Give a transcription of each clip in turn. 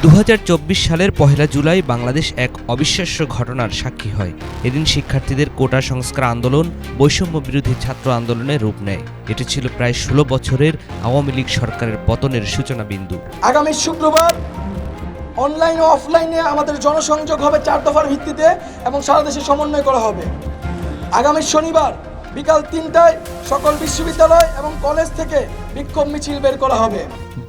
2024 সালের 1 জুলাই বাংলাদেশ এক অবিশ্বাস্য ঘটনার সাক্ষী হয়। এদিন শিক্ষার্থীদের কোটা সংস্কার আন্দোলন বৈষম্য বিরোধী ছাত্র আন্দোলনের রূপ নেয়। এটি ছিল প্রায় 16 বছরের আওয়ামী লীগ সরকারের পতনের সূচনা বিন্দু। আগামী শুক্রবার অনলাইন ও অফলাইনে আমাদের জনসংযোগ হবে 4 দফার ভিত্তিতে এবং সারা দেশে সমন্বয় করা হবে। আগামী শনিবার বিকাল 3টায় সকল বিশ্ববিদ্যালয় এবং কলেজ থেকে বিক্ষোভ মিছিল বের করা হবে।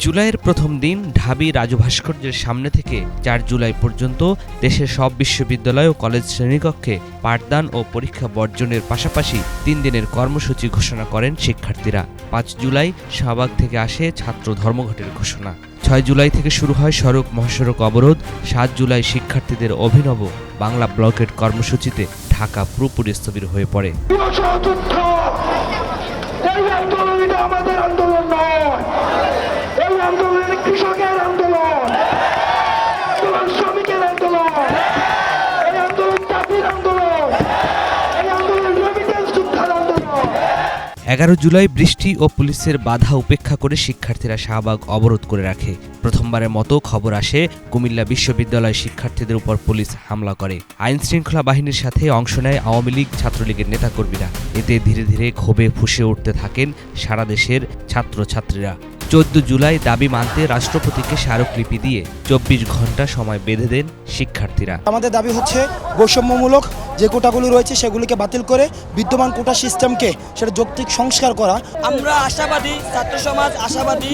জুলাইয়ের প্রথম দিন ঢাবি রাজু ভাস্কর্যের সামনে থেকে 4 জুলাই পর্যন্ত দেশের সব বিশ্ববিদ্যালয় ও কলেজ শ্রেণীকক্ষে পাঠদান ও পরীক্ষা বর্জনের পাশাপাশি 3 দিনের কর্মসূচি ঘোষণা করেন শিক্ষার্থীরা। 5 জুলাই শাহবাগ থেকে আসে ছাত্র ধর্মঘটের ঘোষণা। 6 জুলাই থেকে শুরু হয় সড়ক মহাসড়ক অবরোধ। 7 জুলাই শিক্ষার্থীদের অভিনব বাংলা ব্লকেট কর্মসূচিতে ঢাকা পুরোপুরি স্থবির হয়ে পড়ে। আমাদের আন্দোলন নয়, এই আন্দোলন কৃষকের আন্দোলন, শ্রমিকের আন্দোলন, এই আন্দোলন জাতির আন্দোলন, এই আন্দোলন রেমিটেন্স যোদ্ধার আন্দোলন। 11 জুলাই বৃষ্টি ও পুলিশের বাধা উপেক্ষা করে শিক্ষার্থীরা শাহবাগ অবরোধ করে রাখে। প্রথমবারের মতো খবর আসে কুমিল্লা বিশ্ববিদ্যালয় শিক্ষার্থীদের উপর পুলিশ হামলা করে। আইন শৃঙ্খলা বাহিনীর সাথে অংশ নেয় আওয়ামী লীগ ছাত্রলীগের নেতাকর্মীরা। এতে ধীরে ধীরে ক্ষোভে ফুঁসে উঠতে থাকেন সারা দেশের ছাত্রছাত্রীরা। 14 জুলাই দাবি মানতে রাষ্ট্রপতিকে স্মারকলিপি দিয়ে 24 ঘন্টা সময় বেঁধে দেন শিক্ষার্থীরা। আমাদের দাবি হচ্ছে বৈষম্যমূলক যে কোটাগুলো রয়েছে সেগুলিকে বাতিল করে বিদ্যমান কোটা সিস্টেমকে সেটা যৌক্তিক সংস্কার করা। আমরা আশাবাদী, ছাত্র সমাজ আশাবাদী,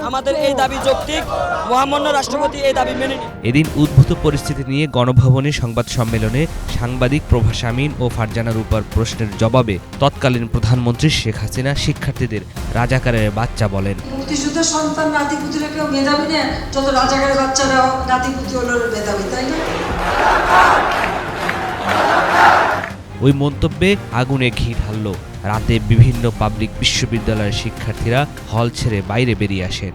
আমাদের এই দাবি যৌক্তিক, মহামান্য রাষ্ট্রপতি এই দাবি মেনে নিন। এদিন উদ্ভূত পরিস্থিতি নিয়ে গণভবনে সংবাদ সম্মেলনে সাংবাদিক প্রভা শামীম ও ফারজানার উপর প্রশ্নের জবাবে তৎকালীন প্রধানমন্ত্রী শেখ হাসিনা শিক্ষার্থীদের রাজাকারের বাচ্চা বলেন। মুক্তিযুদ্ধের সন্তান নাতিপুতিরা কেউ মেধাবী না, যত রাজাকারের বাচ্চারাও নাতিপুতি হলো মেধাবী, তাই না? ওই মন্তব্যে আগুনে ঘি ঢালল। রাতে বিভিন্ন পাবলিক বিশ্ববিদ্যালয়ের শিক্ষার্থীরা হল ছেড়ে বাইরে বেরিয়ে আসেন।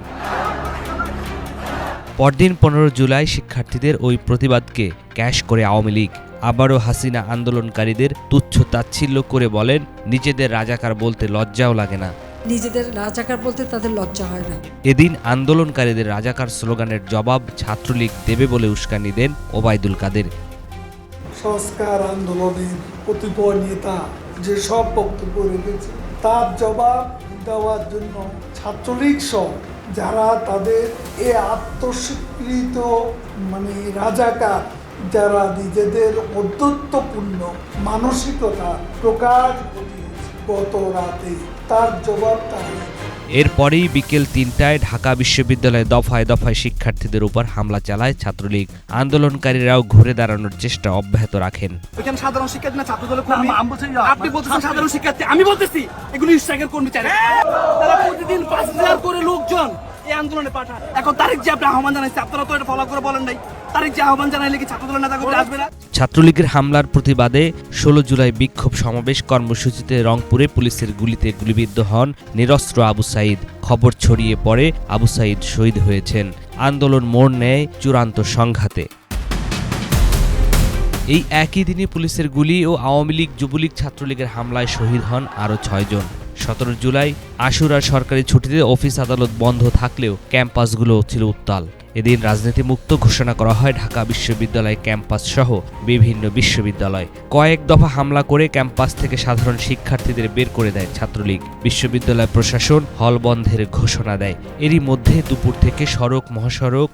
পরদিন 15 জুলাই শিক্ষার্থীদের ওই প্রতিবাদকে ক্যাশ করে আওয়ামী লীগ। আবারও হাসিনা আন্দোলনকারীদের তুচ্ছ তাচ্ছিল্য করে বলেন, নিজেদের রাজাকার বলতে লজ্জাও লাগে না। নিজেদের রাজাকার বলতে তাদের লজ্জা হয় না। এদিন আন্দোলনকারীদের রাজাকার স্লোগানের জবাব ছাত্রলীগ দেবে বলে উস্কানি দেন ওবায়দুল কাদের। সংস্কার আন্দোলনের কতিপয় নেতা যে সব বক্তব্য রেখেছে তার জবাব দেওয়ার জন্য ছাত্রলীগ সহ যারা তাদের এ আত্মস্বীকৃত রাজাকার, যারা নিজেদের অধ্যত্বপূর্ণ মানসিকতা প্রকাশ ঘটিয়েছে গত রাতে, তার জবাব তারা। এরপরেই বিকেল 3টায় ঢাকা বিশ্ববিদ্যালয়ে দফায় দফায় শিক্ষার্থীদের উপর হামলা চালায় ছাত্রলীগ। আন্দোলনকারীরাও ঘুরে দাঁড়ানোর চেষ্টা অব্যাহত রাখেন। এখানে সাধারণ শিক্ষার্থী না, ছাত্র দলের কর্মী। আপনি বলতেছেন সাধারণ শিক্ষার্থী, আমি বলতেছি এগুলো স্ট্রাইকের কর্মী। তারা প্রতিদিন 5000 করে লোকজন এই আন্দোলনে পাঠায়। এখন তারিখ যে আপনি আহ্বান জানাইছে, আপনারা তো এটা ফলো করে বলেন নাই। তারিখ যে আহ্বান জানাইলে কি ছাত্র দলের নেতাকর্মী আসবে না? ছাত্রলীগের হামলার প্রতিবাদে 16 জুলাই বিক্ষোভ সমাবেশ কর্মসূচিতে রংপুরে পুলিশের গুলিতে গুলিবিদ্ধ হন নিরস্ত্র আবু সাঈদ। খবর ছড়িয়ে পড়ে আবু সাঈদ শহীদ হয়েছেন। আন্দোলন মোড় নেয় চূড়ান্ত সংঘাতে। এই একই দিনে পুলিশের গুলি ও আওয়ামী লীগ যুবলীগ ছাত্রলীগের হামলায় শহীদ হন আরও 6 জন। 17 জুলাই আশুরার সরকারি ছুটিতে অফিস আদালত বন্ধ থাকলেও ক্যাম্পাসগুলো ছিল উত্তাল। এদিন রাজনীতি মুক্ত ঘোষণা করা হয় ঢাকা বিশ্ববিদ্যালয় ক্যাম্পাস সহ বিভিন্ন বিশ্ববিদ্যালয়। কয়েক দফা হামলা করে ক্যাম্পাস থেকে সাধারণ শিক্ষার্থীদের বের করে দেয় ছাত্রলীগ। বিশ্ববিদ্যালয় প্রশাসন হল বন্ধের ঘোষণা দেয়। এরই মধ্যে দুপুর থেকে সড়ক মহাসড়ক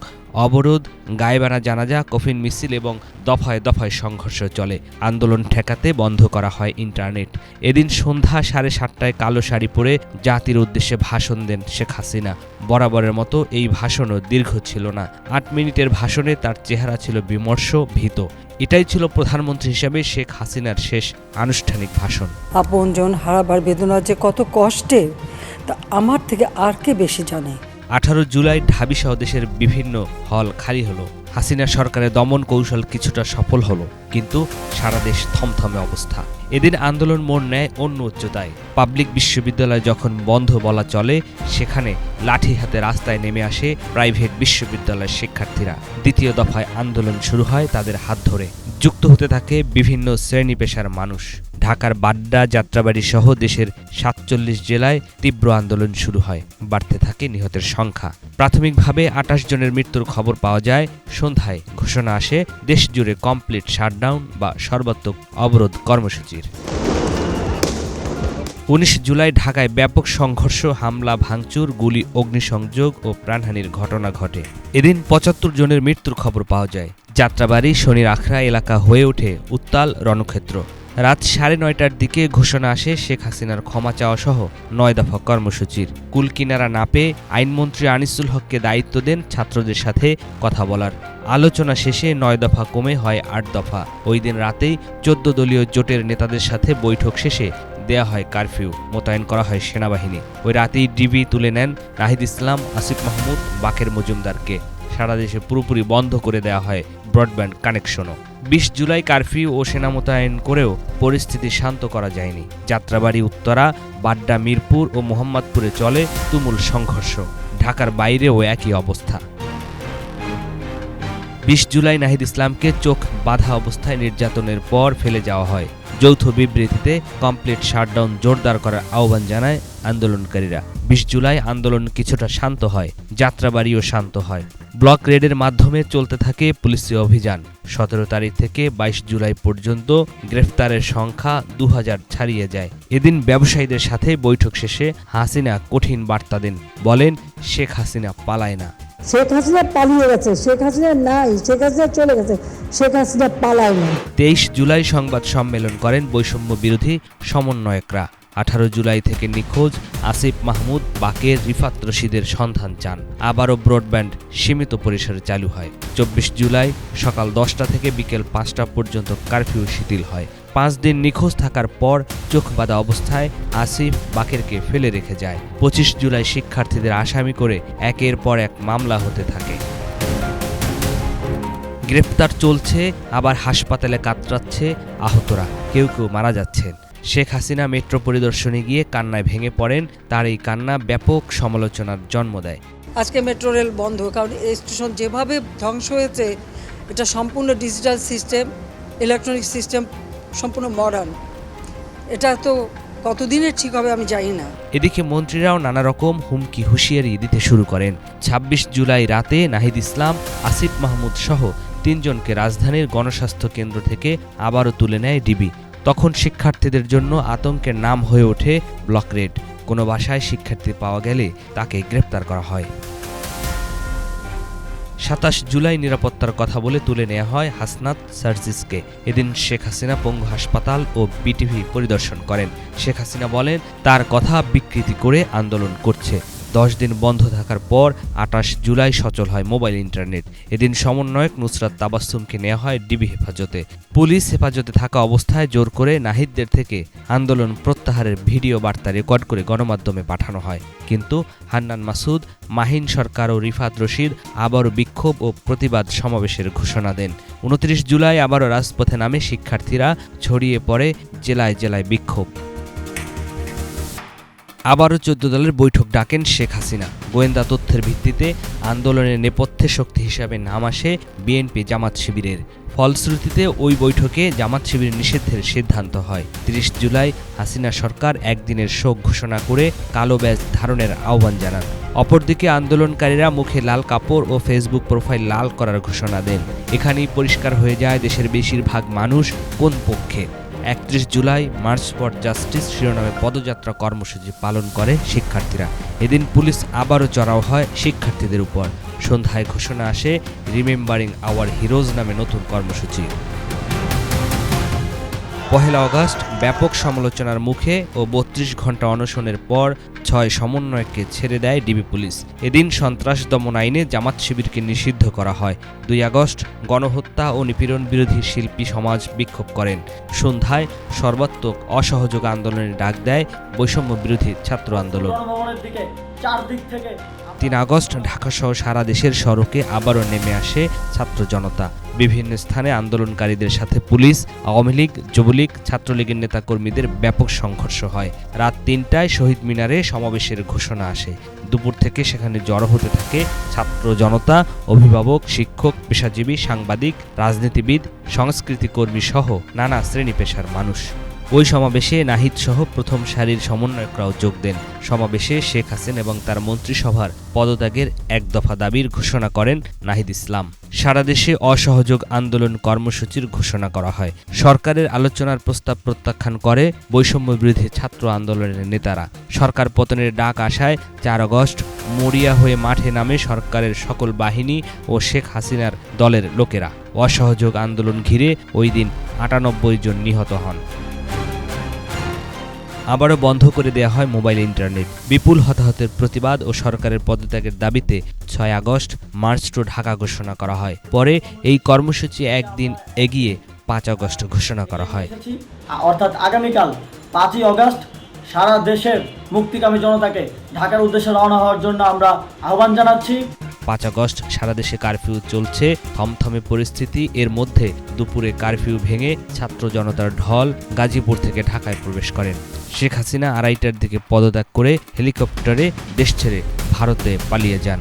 অবরোধ, গায়েবানা জানাজা, কফিন মিছিল এবং দফায় দফায় সংঘর্ষ চলে। আন্দোলন ঠেকাতে বন্ধ করা হয় ইন্টারনেট। এদিন সন্ধ্যা 7:30টায় কালো শাড়ি পরে জাতির উদ্দেশ্যে ভাষণ দেন শেখ হাসিনা। বরাবরের মতো এই ভাষণও দীর্ঘ ছিল না। 8 মিনিটের ভাষণে তার চেহারা ছিল বিমর্ষ, ভীত। এটাই ছিল প্রধানমন্ত্রী হিসেবে শেখ হাসিনার শেষ আনুষ্ঠানিক ভাষণ। আপনজন হারাবার বেদনা যে কত কষ্টের, তা আমার থেকে আর কে বেশি জানে। 18 জুলাই ঢাবিসহ দেশের বিভিন্ন হল খালি হলো। হাসিনা সরকারের দমন কৌশল কিছুটা সফল হলো, কিন্তু সারা দেশ থমথমে অবস্থা। এদিন আন্দোলন মোড় নেয় অন্য উচ্চতায়। পাবলিক বিশ্ববিদ্যালয় যখন বন্ধ বলা চলে, সেখানে লাঠি হাতে রাস্তায় নেমে আসে প্রাইভেট বিশ্ববিদ্যালয়ের শিক্ষার্থীরা। দ্বিতীয় দফায় আন্দোলন শুরু হয় তাদের হাত ধরে। যুক্ত হতে থাকে বিভিন্ন শ্রেণী পেশার মানুষ। ঢাকার বাড্ডা, যাত্রাবাড়ী সহ দেশের ৪৭ জেলায় তীব্র আন্দোলন শুরু হয়। বাড়তে থাকে নিহতের সংখ্যা। প্রাথমিকভাবে ২৮ জনের মৃত্যুর খবর পাওয়া যায়। সন্ধ্যায় ঘোষণা আসে দেশজুড়ে কমপ্লিট শাটডাউন বা সর্বাত্মক অবরোধ কর্মসূচির। ১৯ জুলাই ঢাকায় ব্যাপক সংঘর্ষ, হামলা, ভাঙচুর, গুলি, অগ্নিসংযোগ ও প্রাণহানির ঘটনা ঘটে। এদিন ৭৫ জনের মৃত্যুর খবর পাওয়া যায়। যাত্রাবাড়ী, শনির আখড়া এলাকা হয়ে ওঠে উত্তাল রণক্ষেত্র। রাত ৯:৩০টার দিকে ঘোষণা আসে শেখ হাসিনার ক্ষমা চাওয়া সহ ৯ দফা কর্মসূচির। কুলকিনারা না পেয়ে আইনমন্ত্রী আনিসুল হককে দায়িত্ব দেন ছাত্রদের সাথে কথা বলার। আলোচনা শেষে ৯ দফা কমে হয় ৮ দফা। ওই দিন রাতেই ১৪ দলীয় জোটের নেতাদের সাথে বৈঠক শেষে দেয়া হয় কারফিউ, মোতায়েন করা হয় সেনাবাহিনী। ওই রাতেই ডিবি তুলে নেন নাহিদ ইসলাম, আসিফ মাহমুদ, বাকের মজুমদারকে। সারা দেশে পুরোপুরি বন্ধ করে দেওয়া হয় ব্রডব্যান্ড কানেকশনও। ২০ জুলাই কারফিউ ও সেনা মোতায়েন করেও পরিস্থিতি শান্ত করা যায়নি। যাত্রাবাড়ী, উত্তরা, বাড্ডা, মিরপুর ও মোহাম্মদপুরে চলে তুমুল সংঘর্ষ। ঢাকার বাইরেও একই অবস্থা। ২০ জুলাই নাহিদ ইসলামকে চোখ বাঁধা অবস্থায় নির্যাতনের পর ফেলে যাওয়া হয়। যৌথ বিবৃতিতে কমপ্লিট শাটডাউন জোরদার করার আহ্বান জানায় আন্দোলনকারীরা। ২০ জুলাই আন্দোলন কিছুটা শান্ত হয়, যাত্রাবাড়িও শান্ত হয়। ব্লক রেডের মাধ্যমে চলতে থাকে পুলিশি অভিযান। ১৭ তারিখ থেকে ২২ জুলাই পর্যন্ত গ্রেফতারের সংখ্যা ২০০০ ছাড়িয়ে যায়। এদিন ব্যবসায়ীদের সাথে বৈঠক শেষে হাসিনা কঠিন বার্তা দেন, বলেন শেখ হাসিনা পালায় না। শেখ হাসিনা পালিয়ে গেছে, শেখ হাসিনা নাই, শেখ হাসিনা চলে গেছে, শেখ হাসিনা পালায় না। ২৩ জুলাই সংবাদ সম্মেলন করেন বৈষম্য বিরোধী সমন্বয়করা। ১৮ জুলাই থেকে নিখোঁজ আসিফ মাহমুদ, বাকের, রিফাত রশিদের সন্ধান চান। আবারও ব্রডব্যান্ড সীমিত পরিসরে চালু হয়। ২৪ জুলাই সকাল ১০টা থেকে বিকেল ৫টা পর্যন্ত কারফিউ শিথিল হয়। ৫ দিন নিখোঁজ থাকার পর চোখ বাঁধা অবস্থায় আসিফ বাকেরকে ফেলে রেখে যায়। ২৫ জুলাই শিক্ষার্থীদের আসামি করে একের পর এক মামলা হতে থাকে। গ্রেপ্তার চলছে, আবার হাসপাতালে কাতরাচ্ছে আহতরা, কেউ কেউ মারা যাচ্ছেন। শেখ হাসিনা মেট্রো পরিদর্শনে গিয়ে কান্নায় ভেঙে পড়েন। তার এই কান্না ব্যাপক সমালোচনার জন্ম দেয়। আজকে মেট্রো রেল বন্ধ, কারণ এই স্টেশন যেভাবে ধ্বংস হয়েছে এটা সম্পূর্ণ ডিজিটাল সিস্টেম, ইলেকট্রনিক সিস্টেম, সম্পূর্ণ মডার্ন। এটা তো কতদিনের ঠিক হবে আমি জানি না। এদিকে মন্ত্রীরাও নানা রকম হুমকি হুঁশিয়ারি দিতে শুরু করেন। ২৬ জুলাই রাতে নাহিদ ইসলাম, আসিফ মাহমুদ সহ ৩ জনকে রাজধানীর গণস্বাস্থ্য কেন্দ্র থেকে আবারও তুলে নেয় ডিবি। তখন শিক্ষার্থীদের জন্য আতঙ্কের নাম হয়ে ওঠে ব্লক রেড। কোনো বাসায় শিক্ষার্থী পাওয়া গেলে তাকে গ্রেপ্তার করা হয়। ২৭ জুলাই নিরাপত্তার কথা বলে তুলে নেওয়া হয় হাসনাত সার্জিসকে। এদিন শেখ হাসিনা পঙ্গু হাসপাতাল ও বিটিভি পরিদর্শন করেন। শেখ হাসিনা বলেন তার কথা বিকৃতি করে আন্দোলন করছে। ১০ দিন বন্ধ থাকার পর ২৮ জুলাই সচল হয় মোবাইল ইন্টারনেট। এদিন সমন্বয়ক নুসরাত তাবাসসুমকে নেওয়া হয় ডিবি হেফাজতে। পুলিশ হেফাজতে থাকা অবস্থায় জোর করে নাহিদদের থেকে আন্দোলন প্রত্যাহারের ভিডিও বার্তা রেকর্ড করে গণমাধ্যমে পাঠানো হয়। কিন্তু হান্নান মাসুদ, মাহিন সরকার ও রিফাত রশিদ আবারও বিক্ষোভ ও প্রতিবাদ সমাবেশের ঘোষণা দেন। ২৯ জুলাই আবারও রাজপথে নামে শিক্ষার্থীরা, ছড়িয়ে পড়ে জেলায় জেলায় বিক্ষোভ। আবারও ১৪ দলের বৈঠক ডাকেন শেখ হাসিনা। গোয়েন্দা তথ্যের ভিত্তিতে আন্দোলনের নেপথ্যে শক্তি হিসাবে নাম আসে বিএনপি, জামাত শিবিরের। ফলশ্রুতিতে ওই বৈঠকে জামাত শিবির নিষিদ্ধের সিদ্ধান্ত হয়। ৩০ জুলাই হাসিনা সরকার একদিনের শোক ঘোষণা করে কালো ব্যাজ ধারণের আহ্বান জানান। অপরদিকে আন্দোলনকারীরা মুখে লাল কাপড় ও ফেসবুক প্রোফাইল লাল করার ঘোষণা দেন। এখানেই পরিষ্কার হয়ে যায় দেশের বেশিরভাগ মানুষ কোন পক্ষে। ৩১ জুলাই মার্চ ফর জাস্টিস শিরোনামে পদযাত্রা কর্মসূচি পালন করে শিক্ষার্থীরা। এদিন পুলিশ আবারও চড়াও হয় শিক্ষার্থীদের উপর। সন্ধ্যায় ঘোষণা আসে রিমেম্বারিং আওয়ার হিরোজ নামে নতুন কর্মসূচি। ১ আগস্ট ব্যাপক সমালোচনার মুখে ও ৩২ ঘন্টা অনশনের পর ৬ সমন্বয়ককে ছেড়ে দেয় ডিবি পুলিশ। এদিন সন্ত্রাস দমন আইনে জামাত শিবিরকে নিষিদ্ধ করা হয়। ২ আগস্ট গণহত্যা ও নিপীড়ন বিরোধী শিল্পী সমাজ বিক্ষোভ করেন। সন্ধ্যায় সর্বাত্মক অসহযোগ আন্দোলনের ডাক দেয় বৈষম্য বিরোধী ছাত্র আন্দোলন। ৩ আগস্ট ঢাকাসহ সারা দেশের সড়কে আবারও নেমে আসে ছাত্র জনতা। বিভিন্ন স্থানে আন্দোলনকারীদের সাথে পুলিশ, আওয়ামী লীগ, যুবলীগ, ছাত্রলীগের নেতাকর্মীদের ব্যাপক সংঘর্ষ হয়। রাত ৩টায় শহীদ মিনারে সমাবেশের ঘোষণা আসে। দুপুর থেকে সেখানে জড়ো হতে থাকে ছাত্র জনতা, অভিভাবক, শিক্ষক, পেশাজীবী, সাংবাদিক, রাজনীতিবিদ, সংস্কৃতি কর্মী সহ নানা শ্রেণী পেশার মানুষ। ওই সমাবেশে নাহিদ সহ প্রথম সারির সমন্বয়করাও যোগ দেন। সমাবেশে শেখ হাসিনা এবং তার মন্ত্রিসভার পদত্যাগের এক দফা দাবির ঘোষণা করেন নাহিদ ইসলাম। সারা দেশে অসহযোগ আন্দোলন কর্মসূচির ঘোষণা করা হয়। সরকারের আলোচনার প্রস্তাব প্রত্যাখ্যান করে বৈষম্য বিরোধী ছাত্র আন্দোলনের নেতারা। সরকার পতনের ডাক আসায় 4 আগস্ট মরিয়া হয়ে মাঠে নামে সরকারের সকল বাহিনী ও শেখ হাসিনার দলের লোকেরা। অসহযোগ আন্দোলন ঘিরে ওই দিন 98 জন নিহত হন। আবারও বন্ধ করে দেয়া হয় মোবাইল ইন্টারনেট। বিপুল হতাহতের প্রতিবাদ ও সরকারের পদত্যাগের দাবিতে 6 আগস্ট মার্চ টু ঢাকা ঘোষণা করা হয়। পরে এই কর্মসূচি একদিন এগিয়ে 5 আগস্ট ঘোষণা করা হয়। অর্থাৎ আগামীকাল 5ই আগস্ট সারা দেশের মুক্তিকামী জনতাকে ঢাকার উদ্দেশ্যে রওনা হওয়ার জন্য আমরা আহ্বান জানাচ্ছি। 5 আগস্ট সারা দেশে কারফিউ চলছে, থমথমে পরিস্থিতি। এর মধ্যে দুপুরে কারফিউ ভেঙে ছাত্র জনতার ঢল গাজীপুর থেকে ঢাকায় প্রবেশ করেন। শেখ হাসিনা 2:30টার দিকে পদত্যাগ করে হেলিকপ্টারে দেশ ছেড়ে ভারতে পালিয়ে যান।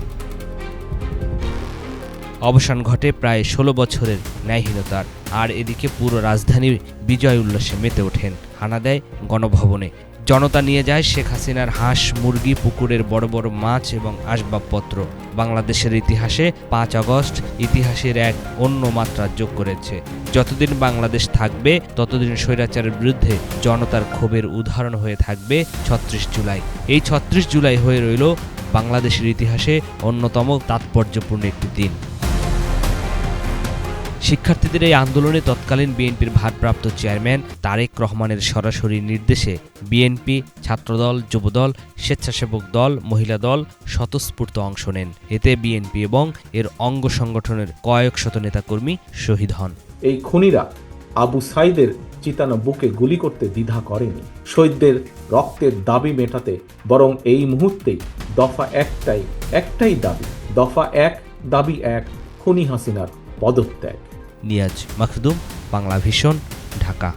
অবসান ঘটে প্রায় 16 বছরের ন্যায়হীনতার। আর এদিকে পুরো রাজধানী বিজয় উল্লাসে মেতে ওঠেন। হানা দেয় গণভবনে। জনতা নিয়ে যায় শেখ হাসিনার হাঁস, মুরগি, পুকুরের বড় বড় মাছ এবং আসবাবপত্র। বাংলাদেশের ইতিহাসে 5 আগস্ট ইতিহাসের এক অন্য মাত্রা যোগ করেছে। যতদিন বাংলাদেশ থাকবে ততদিন স্বৈরাচারের বিরুদ্ধে জনতার ক্ষোভের উদাহরণ হয়ে থাকবে 36 জুলাই। এই 36 জুলাই হয়ে রইল বাংলাদেশের ইতিহাসে অন্যতম তাৎপর্যপূর্ণ একটি দিন। শিক্ষার্থীদের এই আন্দোলনে তৎকালীন বিএনপির ভারপ্রাপ্ত চেয়ারম্যান তারেক রহমানের সরাসরি নির্দেশে বিএনপি, ছাত্রদল, যুবদল, স্বেচ্ছাসেবক দল, মহিলা দল স্বতঃস্ফূর্ত অংশ নেন। এতে বিএনপি এবং এর অঙ্গ সংগঠনের কয়েক শত নেতাকর্মী শহীদ হন। এই খুনিরা আবু সাইদের চিতানো বুকে গুলি করতে দ্বিধা করেনি। শহীদদের রক্তের দাবি মেটাতে বরং এই মুহূর্তেই দফা একটাই দাবি, দফা 1 দাবি 1 খুনি হাসিনার পদত্যাগ। নিয়াজ মাখদুম, বাংলা ভিশন, ঢাকা।